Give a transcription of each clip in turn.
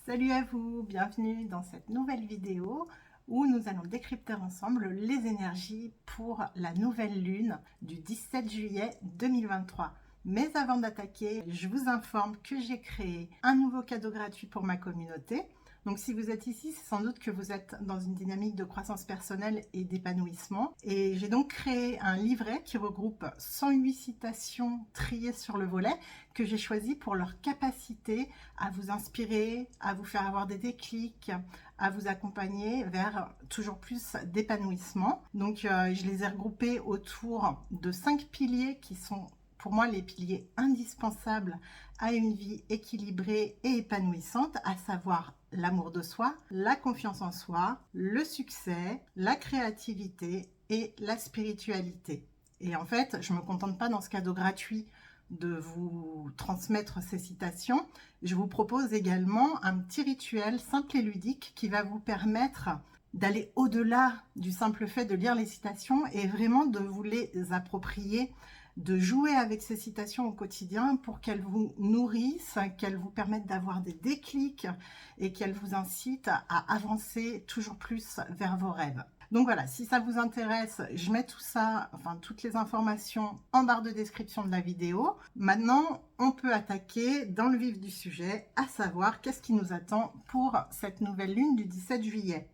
Salut à vous, bienvenue dans cette nouvelle vidéo où nous allons décrypter ensemble les énergies pour la nouvelle lune du 17 juillet 2023. Mais avant d'attaquer, je vous informe que j'ai créé un nouveau cadeau gratuit pour ma communauté. Donc si vous êtes ici, c'est sans doute que vous êtes dans une dynamique de croissance personnelle et d'épanouissement. Et j'ai donc créé un livret qui regroupe 108 citations triées sur le volet que j'ai choisi pour leur capacité à vous inspirer, à vous faire avoir des déclics, à vous accompagner vers toujours plus d'épanouissement. Donc je les ai regroupés autour de 5 piliers qui sont pour moi les piliers indispensables à une vie équilibrée et épanouissante, à savoir l'amour de soi, la confiance en soi, le succès, la créativité et la spiritualité. Et en fait, je ne me contente pas dans ce cadeau gratuit de vous transmettre ces citations. Je vous propose également un petit rituel simple et ludique qui va vous permettre d'aller au-delà du simple fait de lire les citations et vraiment de vous les approprier, de jouer avec ces citations au quotidien pour qu'elles vous nourrissent, qu'elles vous permettent d'avoir des déclics et qu'elles vous incitent à avancer toujours plus vers vos rêves. Donc voilà, si ça vous intéresse, je mets tout ça, enfin toutes les informations en barre de description de la vidéo. Maintenant, on peut attaquer dans le vif du sujet, à savoir qu'est-ce qui nous attend pour cette nouvelle lune du 17 juillet.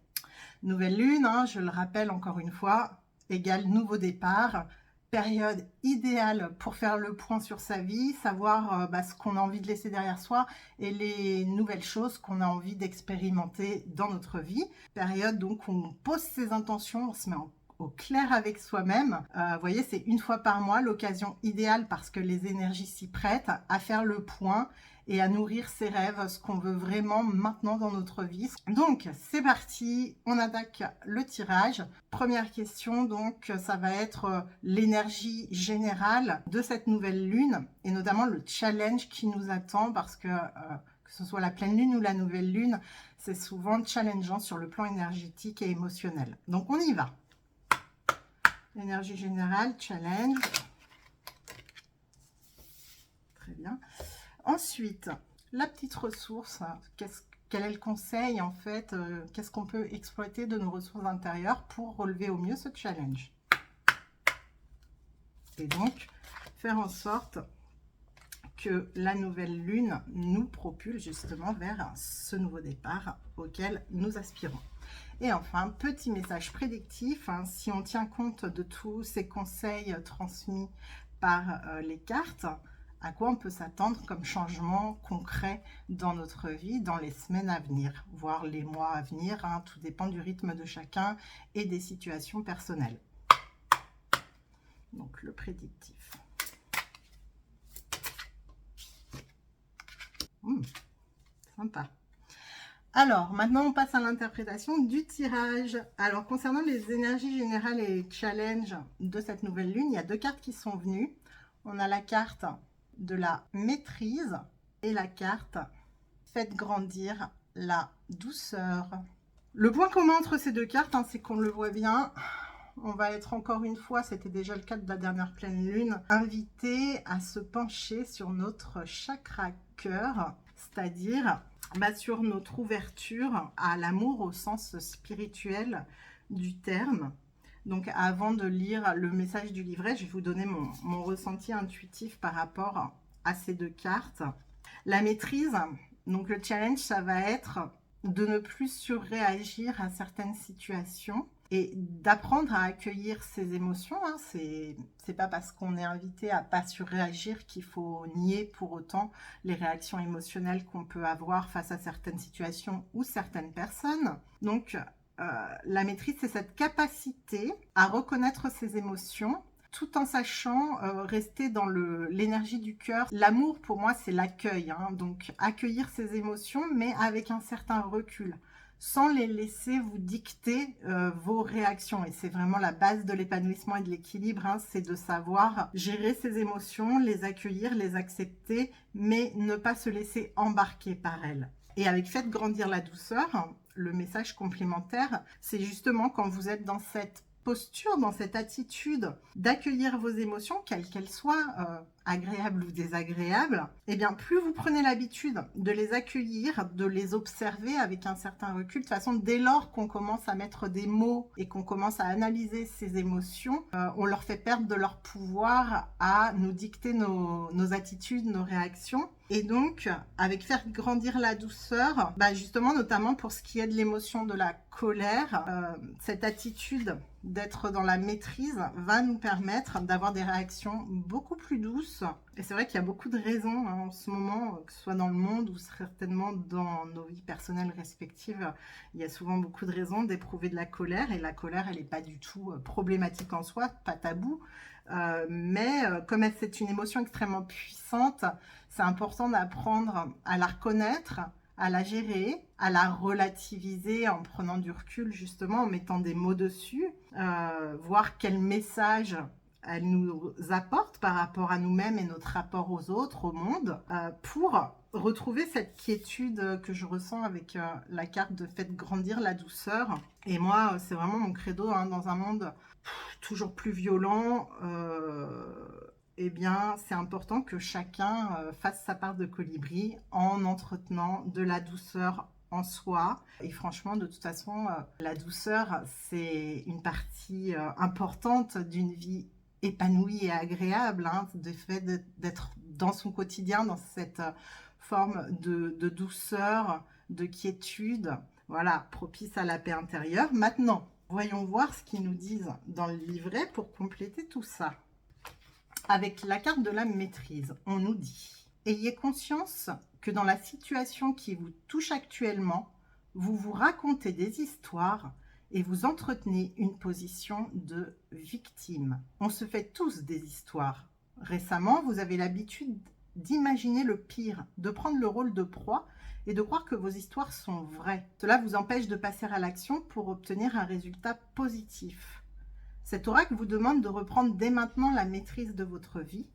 Nouvelle lune, je le rappelle encore une fois, égale nouveau départ. Période idéale pour faire le point sur sa vie, savoir ce qu'on a envie de laisser derrière soi et les nouvelles choses qu'on a envie d'expérimenter dans notre vie. Période donc où on pose ses intentions, on se met au clair avec soi-même. Vous voyez, c'est une fois par mois l'occasion idéale parce que les énergies s'y prêtent à faire le point et à nourrir ses rêves, ce qu'on veut vraiment maintenant dans notre vie. Donc, c'est parti, on attaque le tirage. Première question, donc, ça va être l'énergie générale de cette nouvelle lune et notamment le challenge qui nous attend parce que ce soit la pleine lune ou la nouvelle lune, c'est souvent challengeant sur le plan énergétique et émotionnel. Donc, on y va. L'énergie générale, challenge. Très bien. Ensuite, la petite ressource, quel est le conseil en fait, qu'est-ce qu'on peut exploiter de nos ressources intérieures pour relever au mieux ce challenge. Et donc, faire en sorte que la nouvelle lune nous propulse justement vers ce nouveau départ auquel nous aspirons. Et enfin, petit message prédictif, si on tient compte de tous ces conseils transmis par les cartes, à quoi on peut s'attendre comme changement concret dans notre vie dans les semaines à venir, voire les mois à venir, tout dépend du rythme de chacun et des situations personnelles. Donc le prédictif. Sympa. Alors, maintenant, on passe à l'interprétation du tirage. Alors, concernant les énergies générales et challenge de cette nouvelle lune, il y a deux cartes qui sont venues. On a la carte de la maîtrise et la carte faites grandir la douceur. Le point commun entre ces deux cartes, c'est qu'on le voit bien, on va être encore une fois, c'était déjà le cas de la dernière pleine lune, invité à se pencher sur notre chakra cœur, c'est-à-dire sur notre ouverture à l'amour au sens spirituel du terme. Donc avant de lire le message du livret, je vais vous donner mon ressenti intuitif par rapport à ces deux cartes. La maîtrise, donc le challenge, ça va être de ne plus surréagir à certaines situations et d'apprendre à accueillir ses émotions. C'est pas parce qu'on est invité à pas surréagir qu'il faut nier pour autant les réactions émotionnelles qu'on peut avoir face à certaines situations ou certaines personnes. Donc, la maîtrise, c'est cette capacité à reconnaître ses émotions tout en sachant rester dans l'énergie du cœur. L'amour, pour moi, c'est l'accueil. Donc, accueillir ses émotions, mais avec un certain recul, sans les laisser vous dicter vos réactions. Et c'est vraiment la base de l'épanouissement et de l'équilibre, c'est de savoir gérer ses émotions, les accueillir, les accepter, mais ne pas se laisser embarquer par elles. Et avec faites grandir la douceur, le message complémentaire, c'est justement quand vous êtes dans cette posture, dans cette attitude d'accueillir vos émotions, quelles qu'elles soient, agréables ou désagréables, et bien plus vous prenez l'habitude de les accueillir, de les observer avec un certain recul. De toute façon, dès lors qu'on commence à mettre des mots et qu'on commence à analyser ces émotions, on leur fait perdre de leur pouvoir à nous dicter nos attitudes, nos réactions. Et donc, avec faire grandir la douceur, justement, notamment pour ce qui est de l'émotion de la colère, cette attitude d'être dans la maîtrise va nous permettre d'avoir des réactions beaucoup plus douces. Et c'est vrai qu'il y a beaucoup de raisons en ce moment, que ce soit dans le monde ou certainement dans nos vies personnelles respectives, il y a souvent beaucoup de raisons d'éprouver de la colère. Et la colère, elle n'est pas du tout problématique en soi, pas tabou. Mais comme c'est une émotion extrêmement puissante, c'est important d'apprendre à la reconnaître, à la gérer, à la relativiser en prenant du recul, justement, en mettant des mots dessus, voir quel message elle nous apporte par rapport à nous-mêmes et notre rapport aux autres, au monde, pour retrouver cette quiétude que je ressens avec la carte de Faites grandir la douceur. Et moi, c'est vraiment mon credo, hein, dans un monde toujours plus violent, eh bien, c'est important que chacun fasse sa part de colibri en entretenant de la douceur en soi. Et franchement, de toute façon, la douceur, c'est une partie importante d'une vie épanouie et agréable, hein, de fait d'être dans son quotidien, dans cette forme de douceur, de quiétude, voilà, propice à la paix intérieure. Maintenant, voyons voir ce qu'ils nous disent dans le livret pour compléter tout ça. Avec la carte de la maîtrise, on nous dit « Ayez conscience que dans la situation qui vous touche actuellement, vous vous racontez des histoires et vous entretenez une position de victime. On se fait tous des histoires. Récemment, vous avez l'habitude d'imaginer le pire, de prendre le rôle de proie et de croire que vos histoires sont vraies. Cela vous empêche de passer à l'action pour obtenir un résultat positif. Cet oracle vous demande de reprendre dès maintenant la maîtrise de votre vie.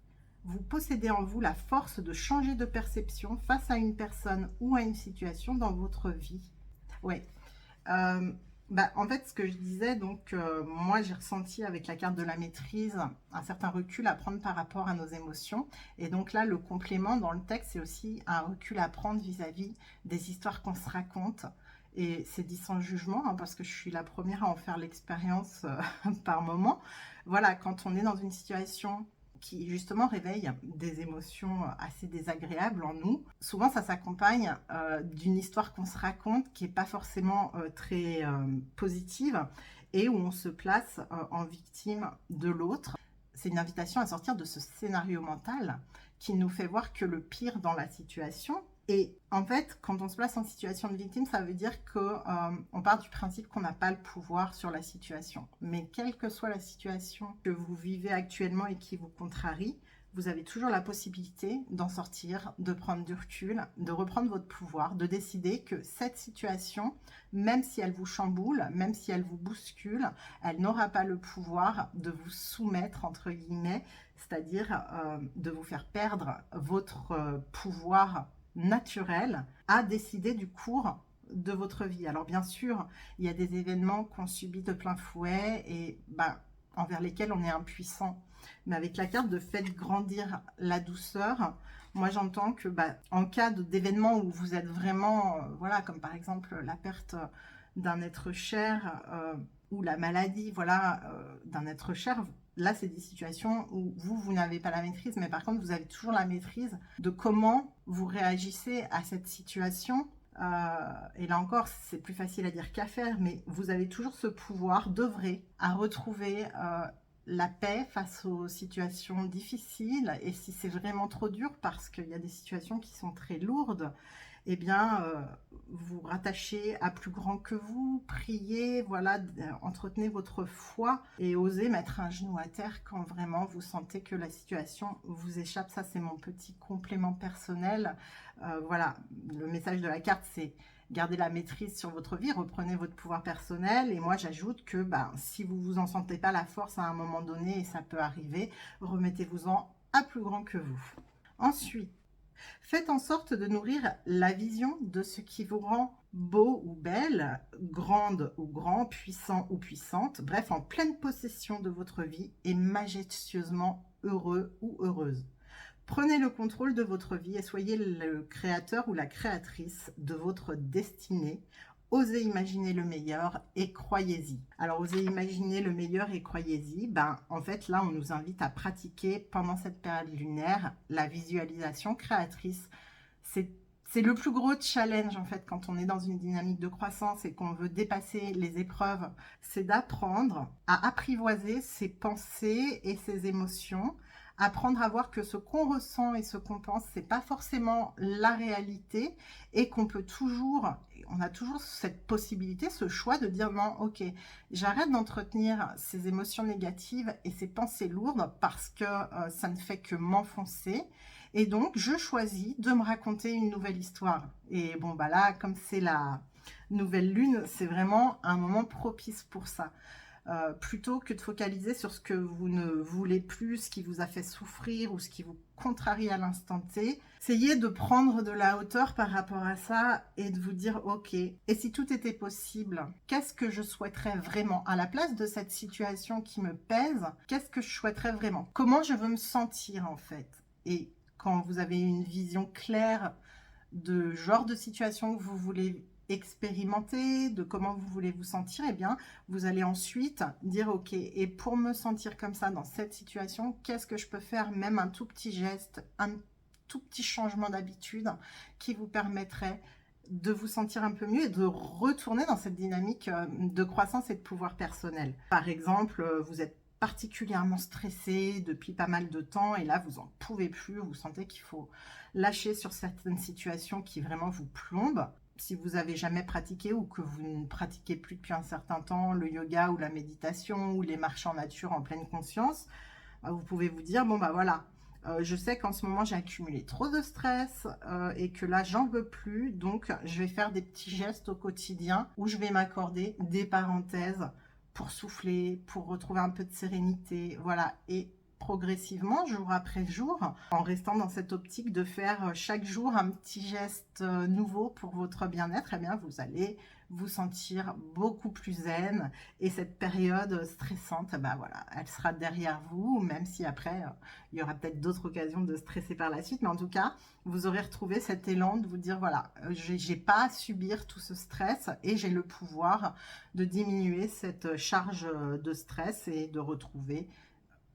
Vous possédez en vous la force de changer de perception face à une personne ou à une situation dans votre vie. Ouais. En fait, ce que je disais, donc, moi, j'ai ressenti avec la carte de la maîtrise un certain recul à prendre par rapport à nos émotions. Et donc là, le complément dans le texte, c'est aussi un recul à prendre vis-à-vis des histoires qu'on se raconte. Et c'est dit sans jugement, hein, parce que je suis la première à en faire l'expérience par moment. Voilà, quand on est dans une situation qui justement réveille des émotions assez désagréables en nous. Souvent, ça s'accompagne d'une histoire qu'on se raconte qui n'est pas forcément très positive et où on se place en victime de l'autre. C'est une invitation à sortir de ce scénario mental qui nous fait voir que le pire dans la situation. Et en fait, quand on se place en situation de victime, ça veut dire qu'on part du principe qu'on n'a pas le pouvoir sur la situation. Mais quelle que soit la situation que vous vivez actuellement et qui vous contrarie, vous avez toujours la possibilité d'en sortir, de prendre du recul, de reprendre votre pouvoir, de décider que cette situation, même si elle vous chamboule, même si elle vous bouscule, elle n'aura pas le pouvoir de vous soumettre, entre guillemets, c'est-à-dire de vous faire perdre votre pouvoir naturel à décider du cours de votre vie. Alors bien sûr, il y a des événements qu'on subit de plein fouet et envers lesquels on est impuissant. Mais avec la carte de Faites grandir la douceur, moi j'entends que en cas d'événements où vous êtes vraiment, voilà, comme par exemple la perte d'un être cher ou la maladie, voilà, d'un être cher, là, c'est des situations où vous n'avez pas la maîtrise, mais par contre, vous avez toujours la maîtrise de comment vous réagissez à cette situation. Et là encore, c'est plus facile à dire qu'à faire, mais vous avez toujours ce pouvoir d'œuvrer à retrouver la paix face aux situations difficiles. Et si c'est vraiment trop dur, parce qu'il y a des situations qui sont très lourdes, eh bien, vous rattachez à plus grand que vous, priez, voilà, entretenez votre foi et osez mettre un genou à terre quand vraiment vous sentez que la situation vous échappe. Ça, c'est mon petit complément personnel. Voilà, le message de la carte, c'est gardez la maîtrise sur votre vie, reprenez votre pouvoir personnel. Et moi, j'ajoute que si vous vous en sentez pas la force à un moment donné, et ça peut arriver, remettez-vous-en à plus grand que vous. Ensuite, Faites en sorte de nourrir la vision de ce qui vous rend beau ou belle, grande ou grand, puissant ou puissante, bref, en pleine possession de votre vie et majestueusement heureux ou heureuse. Prenez le contrôle de votre vie et soyez le créateur ou la créatrice de votre destinée. Osez imaginer le meilleur et croyez-y. Alors, osez imaginer le meilleur et croyez-y. En fait, là, on nous invite à pratiquer pendant cette période lunaire la visualisation créatrice. C'est le plus gros challenge, en fait, quand on est dans une dynamique de croissance et qu'on veut dépasser les épreuves. C'est d'apprendre à apprivoiser ses pensées et ses émotions, apprendre à voir que ce qu'on ressent et ce qu'on pense, c'est pas forcément la réalité et qu'on peut toujours, on a toujours cette possibilité, ce choix de dire non, ok, j'arrête d'entretenir ces émotions négatives et ces pensées lourdes parce que ça ne fait que m'enfoncer. Et donc, je choisis de me raconter une nouvelle histoire. Et bon, là, comme c'est la nouvelle lune, c'est vraiment un moment propice pour ça. Plutôt que de focaliser sur ce que vous ne voulez plus, ce qui vous a fait souffrir ou ce qui vous contrarie à l'instant T, essayez de prendre de la hauteur par rapport à ça et de vous dire ok, et si tout était possible, qu'est-ce que je souhaiterais vraiment à la place de cette situation qui me pèse? Qu'est-ce que je souhaiterais vraiment? Comment je veux me sentir en fait? Et quand vous avez une vision claire de genre de situation que vous voulez expérimenter, de comment vous voulez vous sentir, eh bien, vous allez ensuite dire, ok, et pour me sentir comme ça dans cette situation, qu'est-ce que je peux faire, même un tout petit geste, un tout petit changement d'habitude qui vous permettrait de vous sentir un peu mieux et de retourner dans cette dynamique de croissance et de pouvoir personnel. Par exemple, vous êtes particulièrement stressé depuis pas mal de temps et là vous en pouvez plus, vous sentez qu'il faut lâcher sur certaines situations qui vraiment vous plombent. Si vous avez jamais pratiqué ou que vous ne pratiquez plus depuis un certain temps le yoga ou la méditation ou les marches en nature en pleine conscience, vous pouvez vous dire bon voilà, je sais qu'en ce moment j'ai accumulé trop de stress et que là j'en veux plus, donc je vais faire des petits gestes au quotidien où je vais m'accorder des parenthèses pour souffler, pour retrouver un peu de sérénité, voilà. Et progressivement, jour après jour, en restant dans cette optique de faire chaque jour un petit geste nouveau pour votre bien-être, eh bien, vous allez vous sentir beaucoup plus zen et cette période stressante, voilà, elle sera derrière vous, même si après, il y aura peut-être d'autres occasions de stresser par la suite, mais en tout cas, vous aurez retrouvé cet élan de vous dire, voilà, j'ai pas à subir tout ce stress et j'ai le pouvoir de diminuer cette charge de stress et de retrouver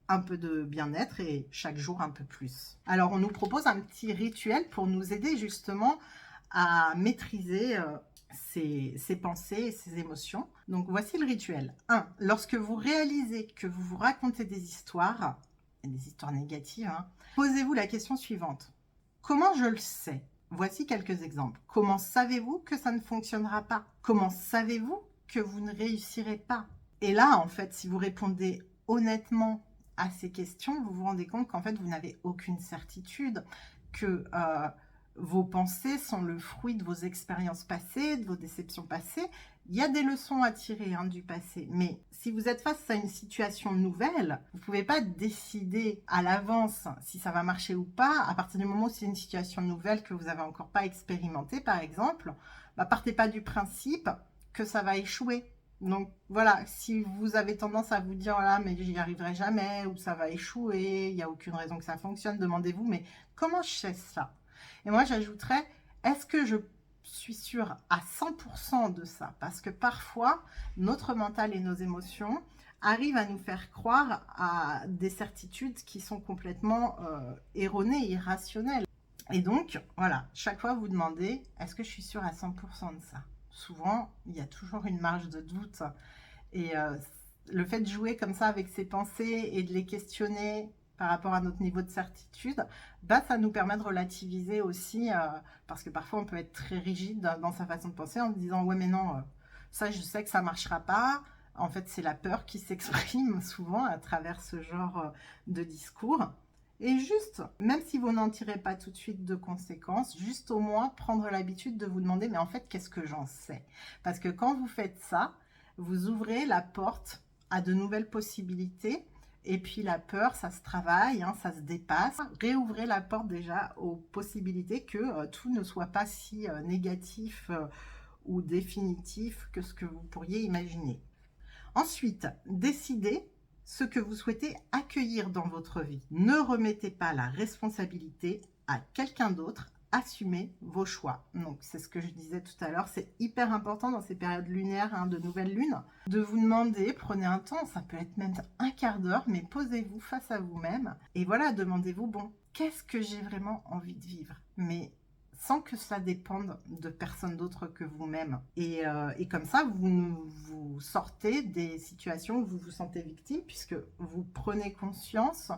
un peu de bien-être et chaque jour un peu plus. Alors, on nous propose un petit rituel pour nous aider justement à maîtriser ses pensées et ses émotions. Donc, voici le rituel. 1. Lorsque vous réalisez que vous vous racontez des histoires négatives, posez-vous la question suivante. Comment je le sais? Voici quelques exemples. Comment savez-vous que ça ne fonctionnera pas? Comment savez-vous que vous ne réussirez pas? Et là, en fait, si vous répondez honnêtement à ces questions, vous vous rendez compte qu'en fait, vous n'avez aucune certitude, que vos pensées sont le fruit de vos expériences passées, de vos déceptions passées. Il y a des leçons à tirer du passé, mais si vous êtes face à une situation nouvelle, vous ne pouvez pas décider à l'avance si ça va marcher ou pas. À partir du moment où c'est une situation nouvelle que vous n'avez encore pas expérimentée, par exemple, partez pas du principe que ça va échouer. Donc voilà, si vous avez tendance à vous dire voilà, mais j'y arriverai jamais ou ça va échouer, il n'y a aucune raison que ça fonctionne, demandez-vous mais comment je sais ça? Et moi j'ajouterais, est-ce que je suis sûre à 100% de ça? Parce que parfois notre mental et nos émotions arrivent à nous faire croire à des certitudes qui sont complètement erronées, irrationnelles. Et donc voilà, chaque fois vous demandez, est-ce que je suis sûre à 100% de ça? Souvent, il y a toujours une marge de doute. Et le fait de jouer comme ça avec ses pensées et de les questionner par rapport à notre niveau de certitude, ça nous permet de relativiser aussi, parce que parfois on peut être très rigide dans sa façon de penser en se disant « ouais mais non, ça je sais que ça ne marchera pas ». En fait, c'est la peur qui s'exprime souvent à travers ce genre de discours. Et juste, même si vous n'en tirez pas tout de suite de conséquences, juste au moins prendre l'habitude de vous demander, mais en fait, qu'est-ce que j'en sais? Parce que quand vous faites ça, vous ouvrez la porte à de nouvelles possibilités Et puis la peur, ça se travaille, hein, ça se dépasse. Réouvrez la porte déjà aux possibilités que tout ne soit pas si négatif ou définitif que ce que vous pourriez imaginer. Ensuite, décidez ce que vous souhaitez accueillir dans votre vie. Ne remettez pas la responsabilité à quelqu'un d'autre. Assumez vos choix. Donc, c'est ce que je disais tout à l'heure. C'est hyper important dans ces périodes lunaires, hein, de nouvelle lune, de vous demander, prenez un temps, ça peut être même un quart d'heure, mais posez-vous face à vous-même. Et voilà, demandez-vous, bon, qu'est-ce que j'ai vraiment envie de vivre? Mais sans que cela dépende de personne d'autre que vous-même. Et comme ça, vous sortez des situations où vous vous sentez victime, puisque vous prenez conscience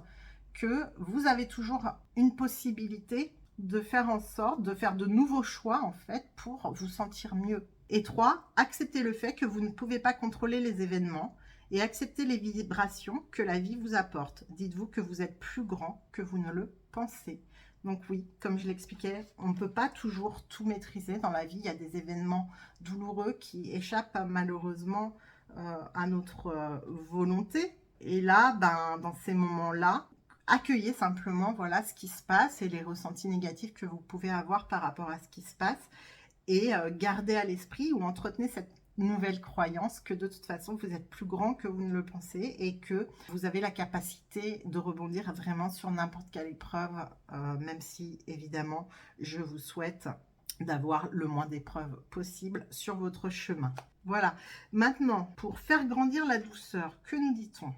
que vous avez toujours une possibilité de faire en sorte de faire de nouveaux choix, en fait, pour vous sentir mieux. Et 3, acceptez le fait que vous ne pouvez pas contrôler les événements et acceptez les vibrations que la vie vous apporte. Dites-vous que vous êtes plus grand que vous ne le pensez. Donc oui, comme je l'expliquais, on ne peut pas toujours tout maîtriser dans la vie. Il y a des événements douloureux qui échappent malheureusement à notre volonté. Et là, dans ces moments-là, accueillez simplement voilà, ce qui se passe et les ressentis négatifs que vous pouvez avoir par rapport à ce qui se passe. Et gardez à l'esprit ou entretenez cette nouvelle croyance que de toute façon vous êtes plus grand que vous ne le pensez et que vous avez la capacité de rebondir vraiment sur n'importe quelle épreuve, même si évidemment je vous souhaite d'avoir le moins d'épreuves possible sur votre chemin. Voilà, maintenant pour faire grandir la douceur, que nous dit-on?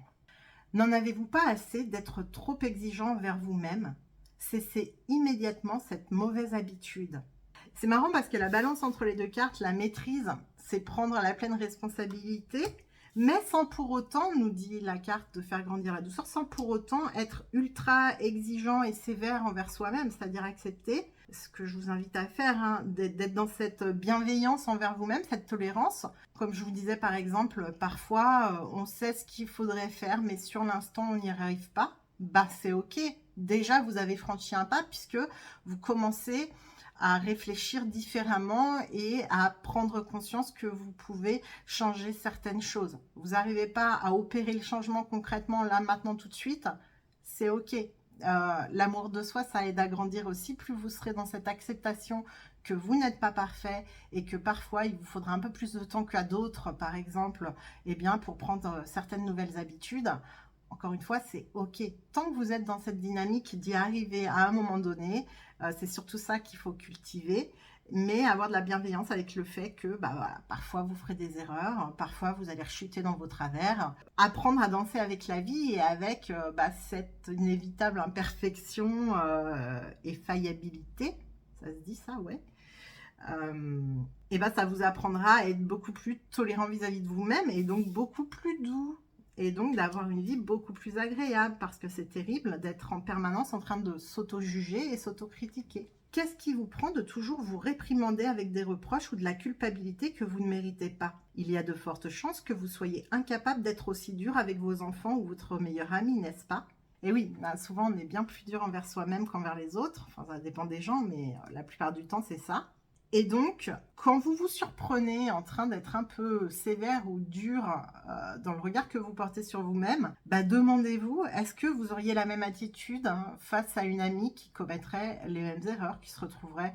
N'en avez-vous pas assez d'être trop exigeant envers vous-même? Cessez immédiatement cette mauvaise habitude. C'est marrant parce que la balance entre les deux cartes, la maîtrise, c'est prendre la pleine responsabilité, mais sans pour autant, nous dit la carte de faire grandir la douceur, sans pour autant être ultra exigeant et sévère envers soi-même, c'est-à-dire accepter ce que je vous invite à faire, hein, d'être dans cette bienveillance envers vous-même, cette tolérance. Comme je vous disais par exemple, parfois on sait ce qu'il faudrait faire, mais sur l'instant on n'y arrive pas. Bah c'est ok, déjà vous avez franchi un pas puisque vous commencez à réfléchir différemment et à prendre conscience que vous pouvez changer certaines choses. Vous n'arrivez pas à opérer le changement concrètement là, maintenant, tout de suite, c'est ok. L'amour de soi, ça aide à grandir aussi. Plus vous serez dans cette acceptation que vous n'êtes pas parfait et que parfois il vous faudra un peu plus de temps qu'à d'autres, par exemple, eh bien, pour prendre certaines nouvelles habitudes. Encore une fois, c'est ok. Tant que vous êtes dans cette dynamique d'y arriver à un moment donné, c'est surtout ça qu'il faut cultiver, mais avoir de la bienveillance avec le fait que voilà, parfois vous ferez des erreurs, parfois vous allez rechuter dans vos travers. Apprendre à danser avec la vie et avec cette inévitable imperfection et faillibilité, ça se dit ça, ouais. Et ça vous apprendra à être beaucoup plus tolérant vis-à-vis de vous-même et donc beaucoup plus doux. Et donc d'avoir une vie beaucoup plus agréable, parce que c'est terrible d'être en permanence en train de s'auto-juger et s'auto-critiquer. Qu'est-ce qui vous prend de toujours vous réprimander avec des reproches ou de la culpabilité que vous ne méritez pas? Il y a de fortes chances que vous soyez incapable d'être aussi dur avec vos enfants ou votre meilleur ami, n'est-ce pas? Et oui, souvent on est bien plus dur envers soi-même qu'envers les autres. Enfin, ça dépend des gens, mais la plupart du temps c'est ça. Et donc, quand vous vous surprenez en train d'être un peu sévère ou dur dans le regard que vous portez sur vous-même, demandez-vous, est-ce que vous auriez la même attitude face à une amie qui commettrait les mêmes erreurs, qui se retrouverait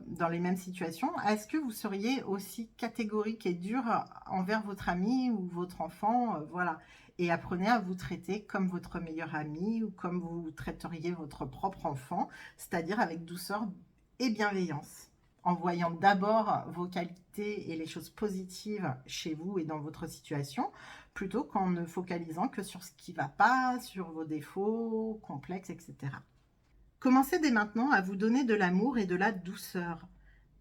dans les mêmes situations? Est-ce que vous seriez aussi catégorique et dur envers votre ami ou votre enfant? Voilà. Et apprenez à vous traiter comme votre meilleur ami ou comme vous traiteriez votre propre enfant, c'est-à-dire avec douceur et bienveillance, en voyant d'abord vos qualités et les choses positives chez vous et dans votre situation, plutôt qu'en ne focalisant que sur ce qui ne va pas, sur vos défauts, complexes, etc. Commencez dès maintenant à vous donner de l'amour et de la douceur.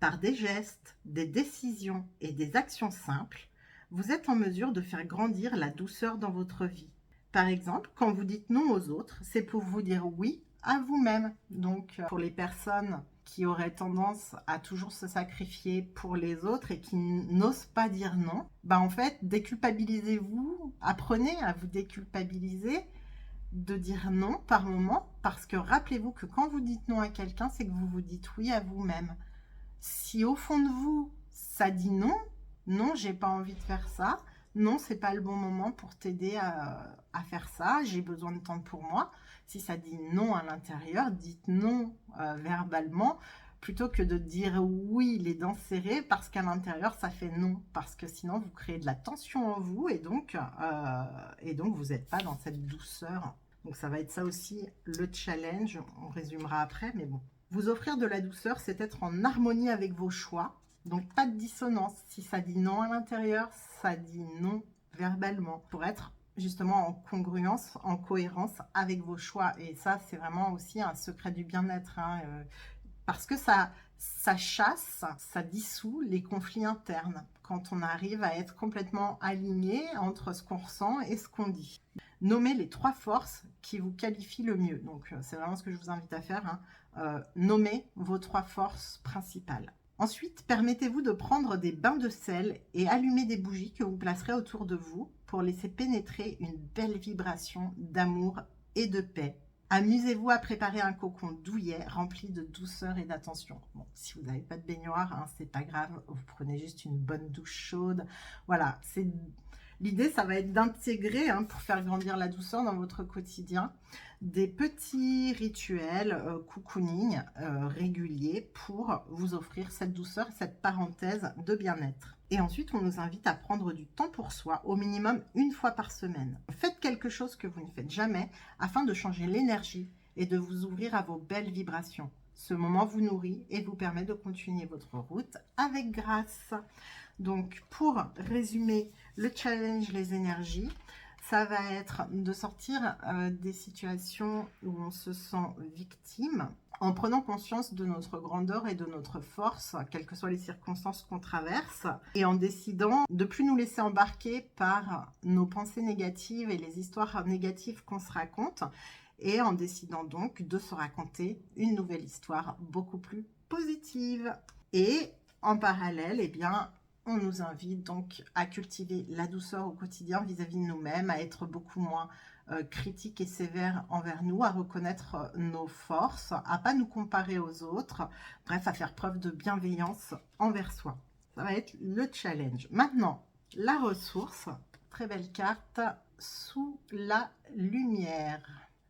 Par des gestes, des décisions et des actions simples, vous êtes en mesure de faire grandir la douceur dans votre vie. Par exemple, quand vous dites non aux autres, c'est pour vous dire oui à vous-même. Donc, pour les personnes qui auraient tendance à toujours se sacrifier pour les autres et qui n'osent pas dire non, en fait, déculpabilisez-vous, apprenez à vous déculpabiliser de dire non par moment, parce que rappelez-vous que quand vous dites non à quelqu'un, c'est que vous vous dites oui à vous-même. Si au fond de vous, ça dit non, non, j'ai pas envie de faire ça, non, c'est pas le bon moment pour t'aider à faire ça, j'ai besoin de temps pour moi. Si ça dit non à l'intérieur, dites non verbalement, plutôt que de dire oui les dents serrées, parce qu'à l'intérieur ça fait non, parce que sinon vous créez de la tension en vous, et donc vous n'êtes pas dans cette douceur. Donc ça va être ça aussi le challenge, on résumera après, mais bon. Vous offrir de la douceur, c'est être en harmonie avec vos choix. Donc pas de dissonance. Si ça dit non à l'intérieur, ça dit non verbalement. Pour être justement en congruence, en cohérence avec vos choix. Et ça, c'est vraiment aussi un secret du bien-être. Hein, parce que ça chasse, ça dissout les conflits internes. Quand on arrive à être complètement aligné entre ce qu'on ressent et ce qu'on dit. Nommez les 3 forces qui vous qualifient le mieux. Donc c'est vraiment ce que je vous invite à faire. Hein. Nommez vos 3 forces principales. Ensuite, permettez-vous de prendre des bains de sel et allumer des bougies que vous placerez autour de vous pour laisser pénétrer une belle vibration d'amour et de paix. Amusez-vous à préparer un cocon douillet rempli de douceur et d'attention. Bon, si vous n'avez pas de baignoire, hein, c'est pas grave, vous prenez juste une bonne douche chaude. Voilà, l'idée, ça va être d'intégrer, hein, pour faire grandir la douceur dans votre quotidien, des petits rituels cocooning réguliers pour vous offrir cette douceur, cette parenthèse de bien-être. Et ensuite, on nous invite à prendre du temps pour soi, au minimum 1 fois par semaine. Faites quelque chose que vous ne faites jamais afin de changer l'énergie et de vous ouvrir à vos belles vibrations. Ce moment vous nourrit et vous permet de continuer votre route avec grâce. Donc, pour résumer le challenge les énergies, ça va être de sortir des situations où on se sent victime en prenant conscience de notre grandeur et de notre force, quelles que soient les circonstances qu'on traverse, et en décidant de ne plus nous laisser embarquer par nos pensées négatives et les histoires négatives qu'on se raconte, et en décidant donc de se raconter une nouvelle histoire beaucoup plus positive. Et en parallèle, eh bien, on nous invite donc à cultiver la douceur au quotidien vis-à-vis de nous-mêmes, à être beaucoup moins critique et sévère envers nous, à reconnaître nos forces, à pas nous comparer aux autres, bref, à faire preuve de bienveillance envers soi. Ça va être le challenge. Maintenant, la ressource, très belle carte, sous la lumière.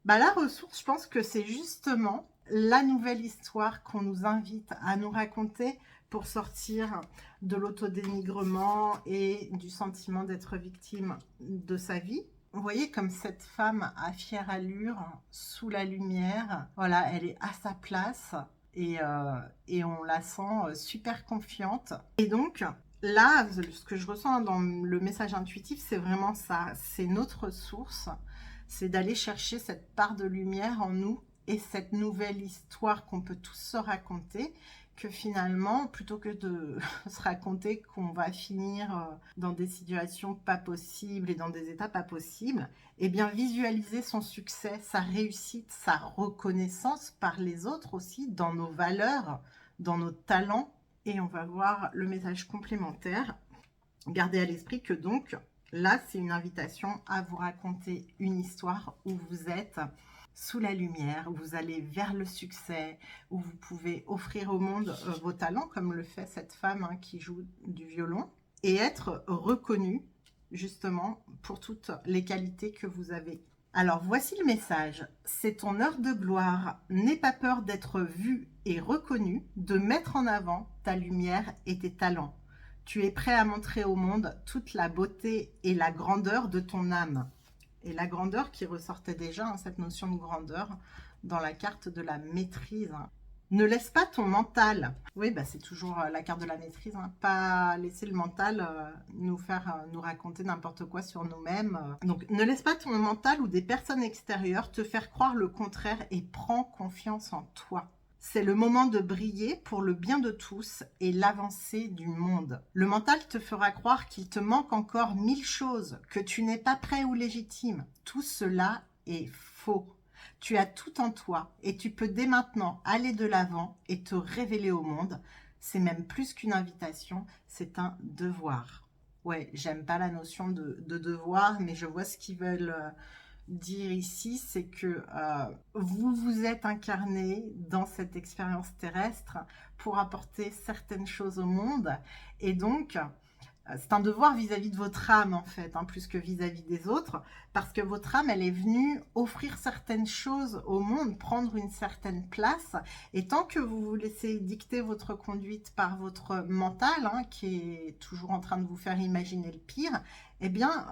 Bah, la ressource, je pense que c'est justement la nouvelle histoire qu'on nous invite à nous raconter pour sortir de l'autodénigrement et du sentiment d'être victime de sa vie. Vous voyez comme cette femme à fière allure, sous la lumière, voilà, elle est à sa place et on la sent super confiante. Et donc, là, ce que je ressens dans le message intuitif, c'est vraiment ça, c'est notre source, c'est d'aller chercher cette part de lumière en nous et cette nouvelle histoire qu'on peut tous se raconter, que finalement, plutôt que de se raconter qu'on va finir dans des situations pas possibles et dans des états pas possibles, eh bien visualiser son succès, sa réussite, sa reconnaissance par les autres aussi, dans nos valeurs, dans nos talents. Et on va voir le message complémentaire. Gardez à l'esprit que donc, là, c'est une invitation à vous raconter une histoire où vous êtes sous la lumière, où vous allez vers le succès, où vous pouvez offrir au monde vos talents, comme le fait cette femme qui joue du violon, et être reconnue justement pour toutes les qualités que vous avez. Alors voici le message, c'est ton heure de gloire, n'aie pas peur d'être vu et reconnu, de mettre en avant ta lumière et tes talents. Tu es prêt à montrer au monde toute la beauté et la grandeur de ton âme. Et la grandeur qui ressortait déjà, hein, cette notion de grandeur, dans la carte de la maîtrise. Ne laisse pas ton mental, oui, bah c'est toujours la carte de la maîtrise, hein, pas laisser le mental nous raconter n'importe quoi sur nous-mêmes. Donc ne laisse pas ton mental ou des personnes extérieures te faire croire le contraire et prends confiance en toi. C'est le moment de briller pour le bien de tous et l'avancée du monde. Le mental te fera croire qu'il te manque encore 1000 choses, que tu n'es pas prêt ou légitime. Tout cela est faux. Tu as tout en toi et tu peux dès maintenant aller de l'avant et te révéler au monde. C'est même plus qu'une invitation, c'est un devoir. Ouais, j'aime pas la notion de devoir, mais je vois ce qu'ils veulent dire ici, c'est que vous vous êtes incarné dans cette expérience terrestre pour apporter certaines choses au monde, et donc C'est un devoir vis-à-vis de votre âme, en fait, hein, plus que vis-à-vis des autres, parce que votre âme, elle est venue offrir certaines choses au monde, prendre une certaine place, et tant que vous vous laissez dicter votre conduite par votre mental, hein, qui est toujours en train de vous faire imaginer le pire, eh bien,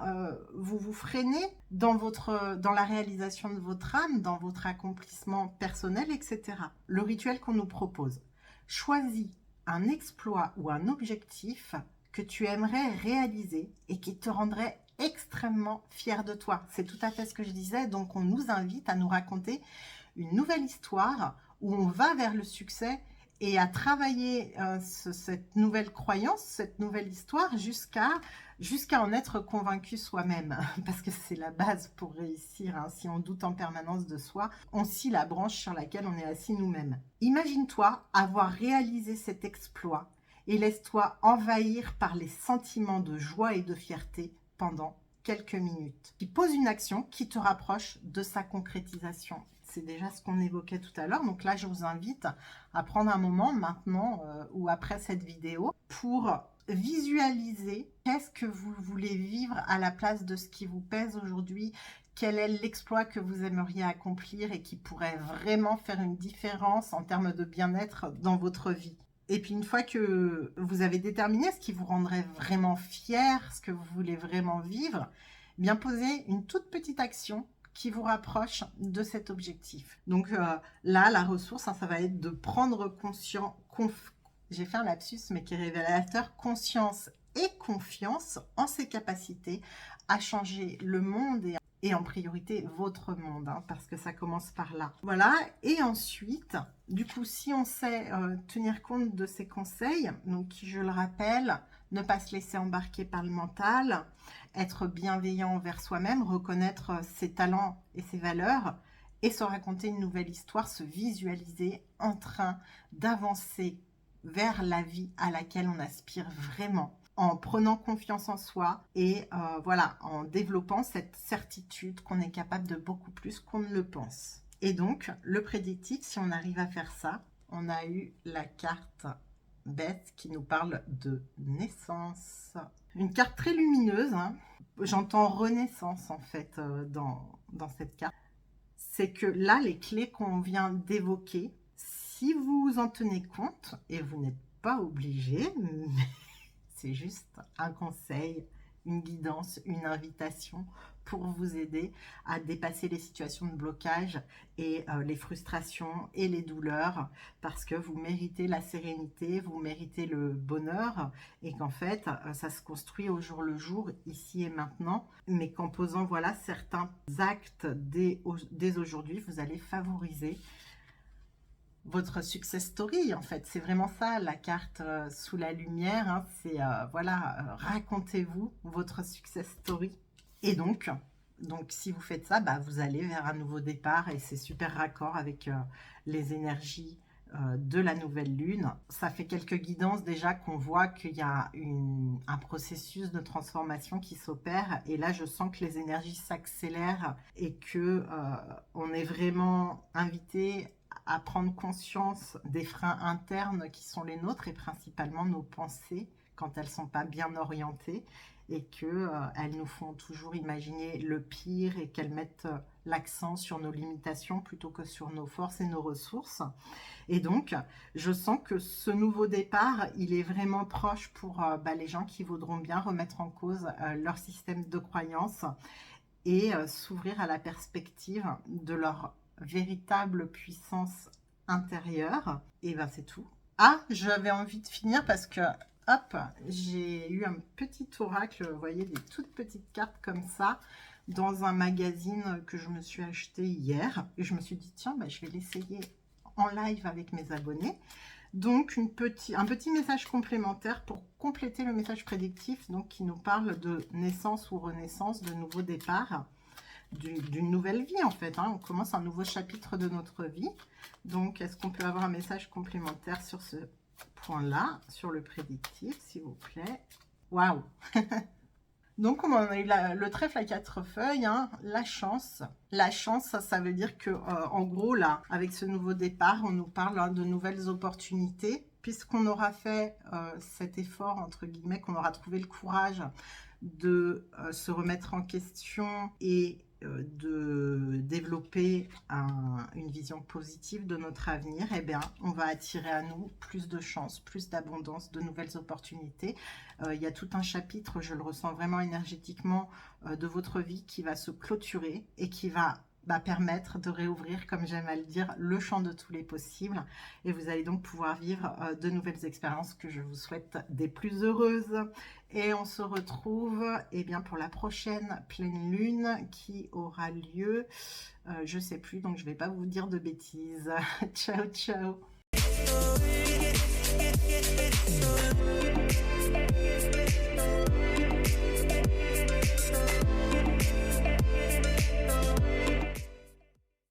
vous vous freinez dans la réalisation de votre âme, dans votre accomplissement personnel, etc. Le rituel qu'on nous propose. Choisis un exploit ou un objectif que tu aimerais réaliser et qui te rendrait extrêmement fier de toi. C'est tout à fait ce que je disais. Donc, on nous invite à nous raconter une nouvelle histoire où on va vers le succès et à travailler cette nouvelle croyance, cette nouvelle histoire jusqu'à en être convaincu soi-même. Parce que c'est la base pour réussir. Hein. Si on doute en permanence de soi, on scie la branche sur laquelle on est assis nous-mêmes. Imagine-toi avoir réalisé cet exploit et laisse-toi envahir par les sentiments de joie et de fierté pendant quelques minutes. Qui pose une action qui te rapproche de sa concrétisation. C'est déjà ce qu'on évoquait tout à l'heure. Donc là, je vous invite à prendre un moment maintenant ou après cette vidéo pour visualiser qu'est-ce que vous voulez vivre à la place de ce qui vous pèse aujourd'hui. Quel est l'exploit que vous aimeriez accomplir et qui pourrait vraiment faire une différence en termes de bien-être dans votre vie. Et puis une fois que vous avez déterminé ce qui vous rendrait vraiment fier, ce que vous voulez vraiment vivre, bien poser une toute petite action qui vous rapproche de cet objectif. Donc là, la ressource, hein, ça va être de prendre conscience, j'ai fait un lapsus mais qui est révélateur, conscience et confiance en ses capacités à changer le monde et en priorité votre monde, hein, parce que ça commence par là. Voilà, et ensuite, du coup, si on sait tenir compte de ces conseils, donc je le rappelle, ne pas se laisser embarquer par le mental, être bienveillant envers soi-même, reconnaître ses talents et ses valeurs, et se raconter une nouvelle histoire, se visualiser en train d'avancer vers la vie à laquelle on aspire vraiment, en prenant confiance en soi et voilà, en développant cette certitude qu'on est capable de beaucoup plus qu'on ne le pense. Et donc, le prédictif, si on arrive à faire ça, on a eu la carte bête qui nous parle de naissance. Une carte très lumineuse, hein. J'entends renaissance en fait dans cette carte. C'est que là, les clés qu'on vient d'évoquer, si vous en tenez compte, et vous n'êtes pas obligé, mais c'est juste un conseil, une guidance, une invitation pour vous aider à dépasser les situations de blocage et les frustrations et les douleurs, parce que vous méritez la sérénité, vous méritez le bonheur, et qu'en fait, ça se construit au jour le jour, ici et maintenant, mais qu'en posant voilà, certains actes dès aujourd'hui, vous allez favoriser votre success story. En fait, c'est vraiment ça, la carte sous la lumière, hein, c'est voilà, racontez-vous votre success story. Et donc si vous faites ça, bah, vous allez vers un nouveau départ, et c'est super raccord avec les énergies de la nouvelle lune. Ça fait quelques guidances déjà qu'on voit qu'il y a un processus de transformation qui s'opère, et là je sens que les énergies s'accélèrent et que on est vraiment invité à prendre conscience des freins internes qui sont les nôtres, et principalement nos pensées quand elles ne sont pas bien orientées, et qu'elles nous font toujours imaginer le pire, et qu'elles mettent l'accent sur nos limitations plutôt que sur nos forces et nos ressources. Et donc, je sens que ce nouveau départ, il est vraiment proche pour les gens qui voudront bien remettre en cause leur système de croyances et s'ouvrir à la perspective de leur véritable puissance intérieure. Et ben c'est tout. Ah, j'avais envie de finir parce que hop, j'ai eu un petit oracle, vous voyez, des toutes petites cartes comme ça dans un magazine que je me suis acheté hier, et je me suis dit tiens, je vais l'essayer en live avec mes abonnés. Donc un petit message complémentaire pour compléter le message prédictif, donc qui nous parle de naissance ou renaissance, de nouveau départ, d'une nouvelle vie en fait, hein. On commence un nouveau chapitre de notre vie. Donc est-ce qu'on peut avoir un message complémentaire sur ce point-là, sur le prédictif, s'il vous plaît? Waouh. Donc on a eu le trèfle à 4 feuilles, hein, la chance. La chance, ça veut dire que en gros là, avec ce nouveau départ, on nous parle de nouvelles opportunités, puisqu'on aura fait cet effort, entre guillemets, qu'on aura trouvé le courage de se remettre en question et de développer une vision positive de notre avenir, eh bien, on va attirer à nous plus de chance, plus d'abondance, de nouvelles opportunités. Il y a tout un chapitre, je le ressens vraiment énergétiquement, de votre vie qui va se clôturer et qui va permettre de réouvrir, comme j'aime à le dire, le champ de tous les possibles. Et vous allez donc pouvoir vivre de nouvelles expériences que je vous souhaite des plus heureuses. Et on se retrouve bien, pour la prochaine pleine lune qui aura lieu, je ne sais plus, donc je ne vais pas vous dire de bêtises. Ciao, ciao.